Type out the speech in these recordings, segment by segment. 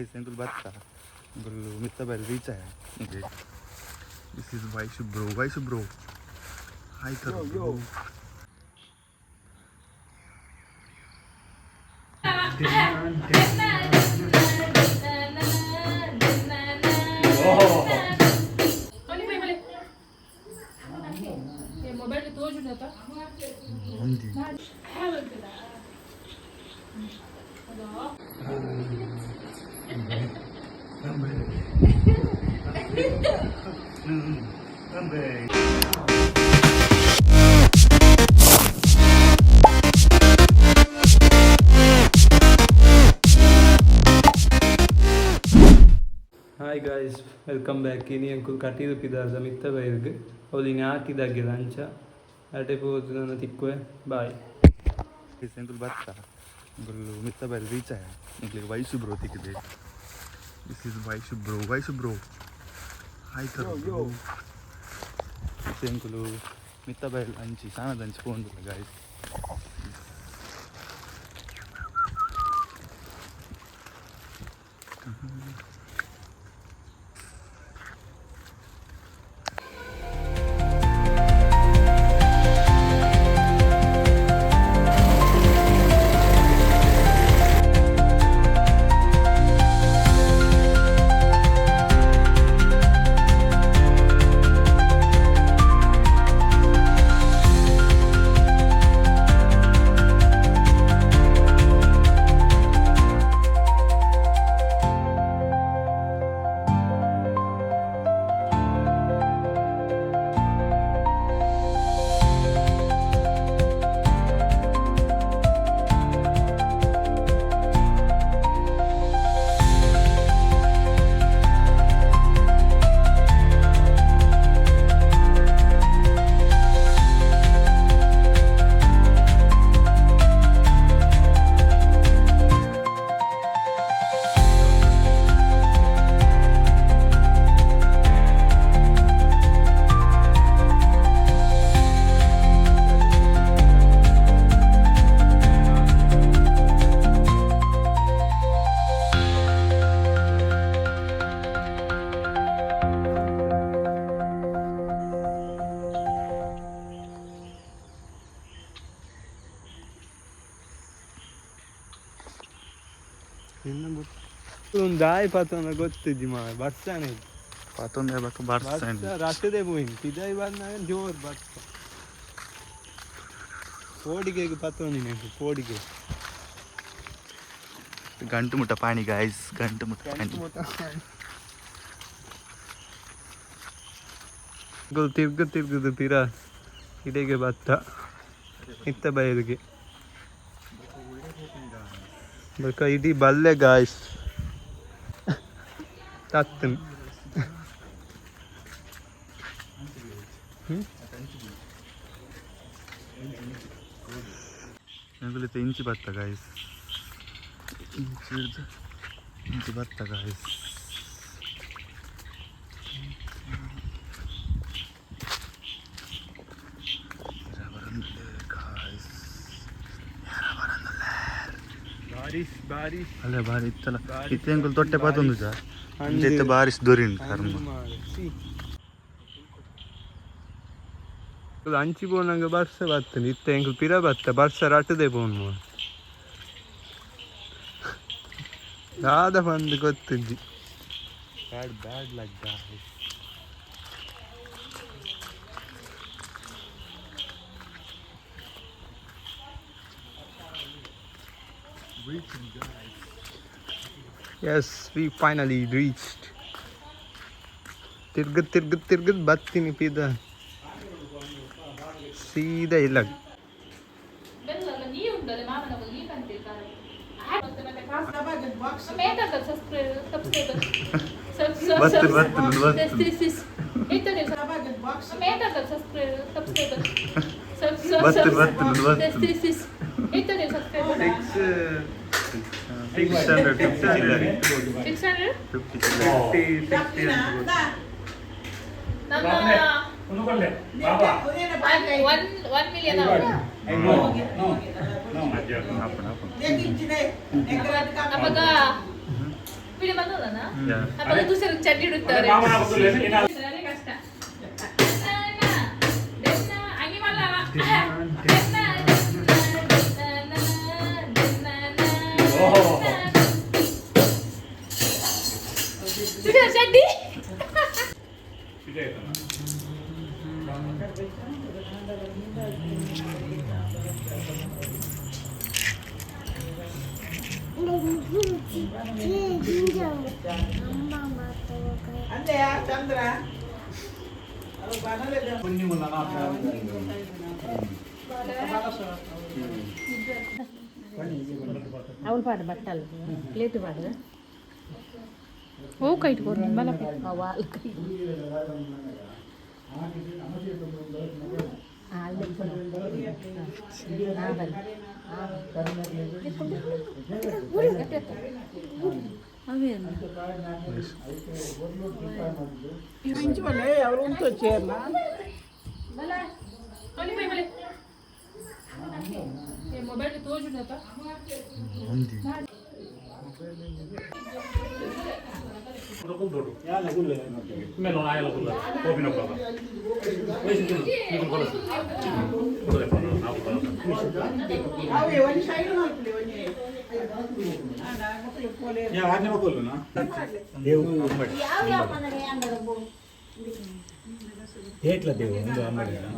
Uncle Batta, Uncle Mr. Belricha. This is Vaishu bro. Hi, bro. Mobile तो जो था hi guys, welcome back. ಇನಿ ಅಂಕು ಕಟ್ಟಿದ ಪಿದಾರ್ದ ಮಿತ್ತ ಬೈರ್ಗ್ ಅವಲಿನಿ ಹಾಕಿದಾಗೆ ಲಂಚ ಅಟೆ ಪೋದು ನನ್ನ ತಿಕ್ಕುವೆ ಬಾಯ್. Uncle Batta, Uncle Mr. Belricha. Uncle Vaishu bro. This is Vaishu bro. Hi, bro. This is Uncle Mr. Belricha. Sana danch phone guys. ಒಂದು ದಾಯಿ ಪಾತ್ರ ಗೊತ್ತಿದ್ದಿ ಮಾ ಬರ್ತಾನೆ Paton de bak Barsan. ರಾತ್ರಿದೇ ಹೋಯ್ತು ಪಿದಾಯಿ ಬಂದಾಗ ಜೋರು ಬರ್ತ ಕೋಡಿಗೆಗೆ ಪತ್ತೊಂದಿ ನೆನಪು ಕೋಡಿಗೆ ಗಂಟು ಮುಟ್ಟ ಪಾಣಿ ಗಾಯ್ಸ್, ಗಂಟು ಮುಟ್ಟ ಪಾಣಿ. ತಿರ್ಗುದು ಪಿರ ಇಡೆಗೆ ಭತ್ತ ಇತ್ತ ಬಯಲಿಗೆ ಬಕ ಇಡೀ ಬಲ್ಲೆ ಗಾಯ್ಸ್ ತತ್ತನ್ ಇಂಚಿ ಭತ್ತ ಗಾಯ್ಸ್, ಇಂಚಿ ಭತ್ತ ಗಾಯ್ಸ್. ಬಾರಿಶ್ ಅಲ್ಲ ಬಾರಿ ಇತ್ತಲ್ಲ ಇತ್ತೆ ಅಂಕಲ್ ತೊಟ್ಟೆ ಪಾತೊಂದು ಸರ್ ಅಂಜೆತ್ತೆ ಬಾರಿಶ್ ದೊರಿನ್ ಕರ್ಮ ಅಂಚಿ ಬೋನಂಗ ಬರ್ಸ ಬರ್ತನೆ ಇತ್ತೆ ಎಂಕಲ್ ಪಿರ ಬತ್ತ ಬರ್ಸ ರಟ್ಟದೆ ಬೋನ್ ದಾದ ಬಂದು ಗೊತ್ತಿದ್ದಿ ಬ್ಯಾಡ್ ಲಗ್ಗ Yes, we finally reached. ತಿರ್ಗದ್ ಬರ್ತೀನಿ ಪಿದ ಸೀದಾ ಇಲ್ಲ Pilih bantu lah, nah. Ya. Apalagi tuh sering chat di Twitter. Mama aku tuh ini. Sebenarnya kasta. Dena, Agi malah. Dena. Oh. Sudah jadi. Sudah itu. Anda ya, Chandra. Kunci mulai apa? ಅವಳು ಪಾಡು ಬಟ್ಟಲು plate ಪಾಡು ಓ ಕೈ ಇಟ್ಕೊಂಡು ಬಲ wall ಕೈ ఎవరు ఉంటూ వచ్చారు ಮೊಬೈಲ್ ತೋಜುನತ ఉంది Melon aja lo kulah. Kopi nopo apa? Wes itu, itu kalau sih. Udah kalau aku kalau. అవి ఎవరి సైడ్ ఉంటుంది Ya, ada nopo lo na. Dev ammadi. Etla dev, undu ammadi na.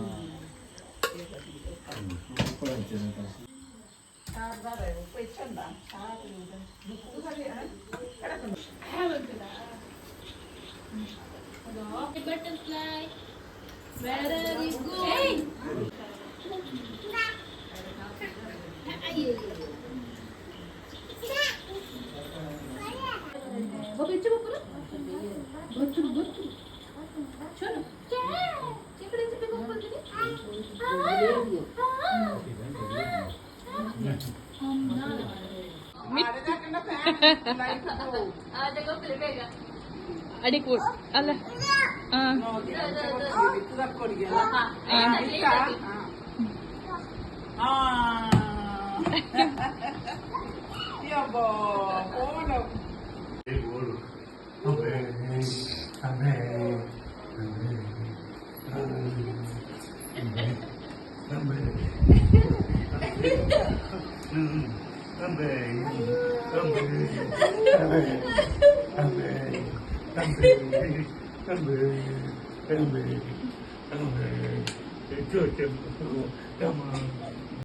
Butterfly, where is going? Oke, coba pulang. Betul, betul. Coba. Cepet, cepet kumpul gini. Jaga pilih bega. Adik pun, Allah. Ya boh, oh Come on.